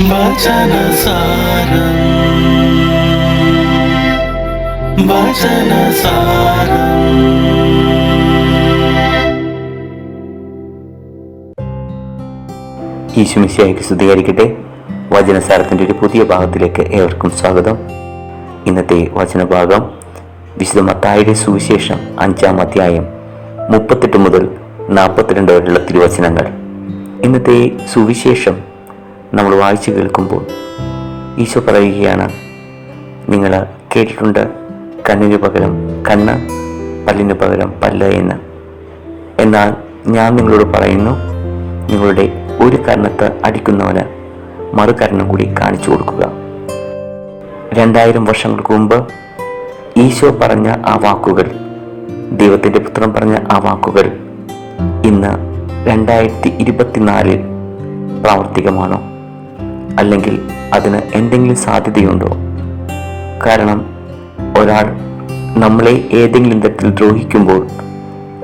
വചനസാരം വചനസാരം. ഈശോമിശിഹായ്ക്ക് സ്തുതിയായിരിക്കട്ടെ. വചനസാരത്തിൻ്റെ ഒരു പുതിയ ഭാഗത്തിലേക്ക് ഏവർക്കും സ്വാഗതം. ഇന്നത്തെ വചനഭാഗം വിശുദ്ധ മത്തായിയുടെ സുവിശേഷം 5-ാം അധ്യായം 38 മുതൽ 42 വരെയുള്ള തിരുവചനങ്ങൾ. ഇന്നത്തെ സുവിശേഷം നമ്മൾ വായിച്ചു കേൾക്കുമ്പോൾ ഈശോ പറയുകയാണ്, നിങ്ങൾ കേട്ടിട്ടുണ്ട് കണ്ണിന് പകരം കണ്ണ്, പല്ലിന് പകരം പല്ല് എന്ന്. എന്നാൽ ഞാൻ നിങ്ങളോട് പറയുന്നു, നിങ്ങളുടെ ഒരു കർണത്ത് അടിക്കുന്നവന് മറുകർണം കൂടി കാണിച്ചു കൊടുക്കുക. 2000 വർഷങ്ങൾക്ക് മുമ്പ് ഈശോ പറഞ്ഞ ആ വാക്കുകൾ, ദൈവത്തിൻ്റെ പുത്രൻ പറഞ്ഞ ആ വാക്കുകൾ ഇന്ന് 2024 പ്രാവർത്തികമാണോ? അല്ലെങ്കിൽ അതിന് എന്തെങ്കിലും സാധ്യതയുണ്ടോ? കാരണം ഒരാൾ നമ്മളെ ഏതെങ്കിലും തരത്തിൽ ദ്രോഹിക്കുമ്പോൾ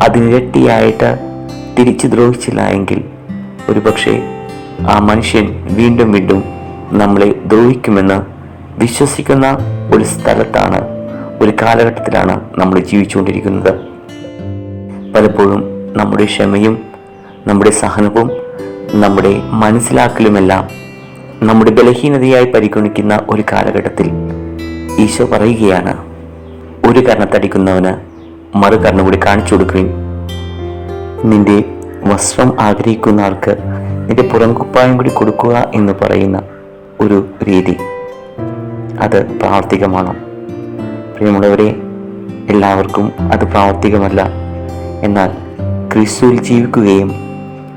അതിനിരട്ടിയായിട്ട് തിരിച്ചു ദ്രോഹിച്ചില്ല എങ്കിൽ ഒരുപക്ഷെ ആ മനുഷ്യൻ വീണ്ടും വീണ്ടും നമ്മളെ ദ്രോഹിക്കുമെന്ന് വിശ്വസിക്കുന്ന ഒരു സ്ഥലത്താണ്, ഒരു കാലഘട്ടത്തിലാണ് നമ്മൾ ജീവിച്ചുകൊണ്ടിരിക്കുന്നത്. പലപ്പോഴും നമ്മുടെ ക്ഷമയും നമ്മുടെ സഹനവും നമ്മുടെ മനസ്സിലാക്കലുമെല്ലാം നമ്മുടെ ബലഹീനതയായി പരിഗണിക്കുന്ന ഒരു കാലഘട്ടത്തിൽ ഈശോ പറയുകയാണ്, ഒരു കർണത്തടിക്കുന്നവന് മറുകർണം കൂടി കാണിച്ചു കൊടുക്കുകയും, നിന്റെ വസ്ത്രം ആഗ്രഹിക്കുന്ന ആൾക്ക് നിന്റെ പുറംകുപ്പായം കൂടി കൊടുക്കുക എന്ന് പറയുന്ന ഒരു രീതി, അത് പ്രാവർത്തികമാണോ? പ്രിയമുള്ളവരെ, എല്ലാവർക്കും അത് പ്രാവർത്തികമല്ല. എന്നാൽ ക്രിസ്തുവിൽ ജീവിക്കുകയും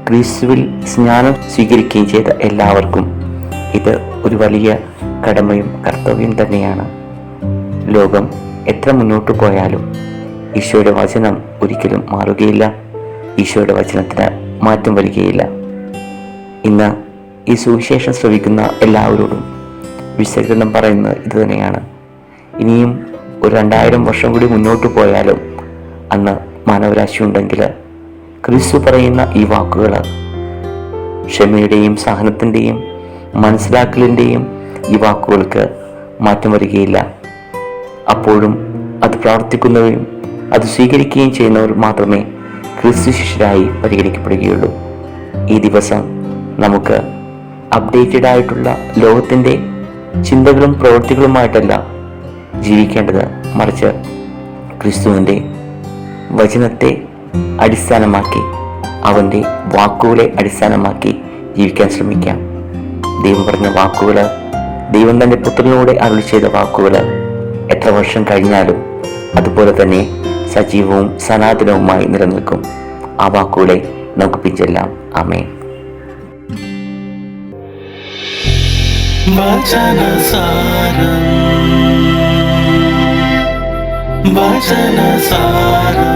ക്രിസ്തുവിൽ സ്നാനം സ്വീകരിക്കുകയും ചെയ്ത എല്ലാവർക്കും ഇത് ഒരു വലിയ കടമയും കർത്തവ്യം തന്നെയാണ്. ലോകം എത്ര മുന്നോട്ട് പോയാലും ഈശോയുടെ വചനം ഒരിക്കലും മാറുകയില്ല. ഈശോയുടെ വചനത്തിന് മാറ്റം വരികയില്ല. ഇന്ന് ഈ സുവിശേഷം ശ്രവിക്കുന്ന എല്ലാവരോടും വിശകലനം പറയുന്നത് ഇത് തന്നെയാണ്. ഇനിയും ഒരു 2000 വർഷം കൂടി മുന്നോട്ട് പോയാലും അന്ന് മാനവരാശി ഉണ്ടെങ്കിൽ ക്രിസ്തു പറയുന്ന ഈ വാക്കുകൾ, ക്ഷമയുടെയും സഹനത്തിൻ്റെയും മനസ്സിലാക്കലിൻ്റെയും ഈ വാക്കുകൾക്ക് മാറ്റം വരികയില്ല. അപ്പോഴും അത് പ്രവർത്തിക്കുന്നവരും അത് സ്വീകരിക്കുകയും ചെയ്യുന്നവർ മാത്രമേ ക്രിസ്തു ശിഷ്യരായി പരിഗണിക്കപ്പെടുകയുള്ളൂ. ഈ ദിവസം നമുക്ക് അപ്ഡേറ്റഡ് ആയിട്ടുള്ള ലോകത്തിൻ്റെ ചിന്തകളും പ്രവൃത്തികളുമായിട്ടല്ല ജീവിക്കേണ്ടത്, മറിച്ച് ക്രിസ്തുവിൻ്റെ വചനത്തെ അടിസ്ഥാനമാക്കി, അവൻ്റെ വാക്കുകളെ അടിസ്ഥാനമാക്കി ജീവിക്കാൻ ശ്രമിക്കാം. ദൈവം പറഞ്ഞ വാക്കുകൾ, ദൈവം തൻ്റെ പുത്രനിലൂടെ അരുളി ചെയ്ത വാക്കുകൾ എത്ര വർഷം കഴിഞ്ഞാലും അതുപോലെ തന്നെ സജീവവും സനാതനവുമായി നിലനിൽക്കും. ആ വാക്കുകളെ നമുക്ക് പിഞ്ചെല്ലാം. ആമേൻ. വചനസാരം വചനസാരം.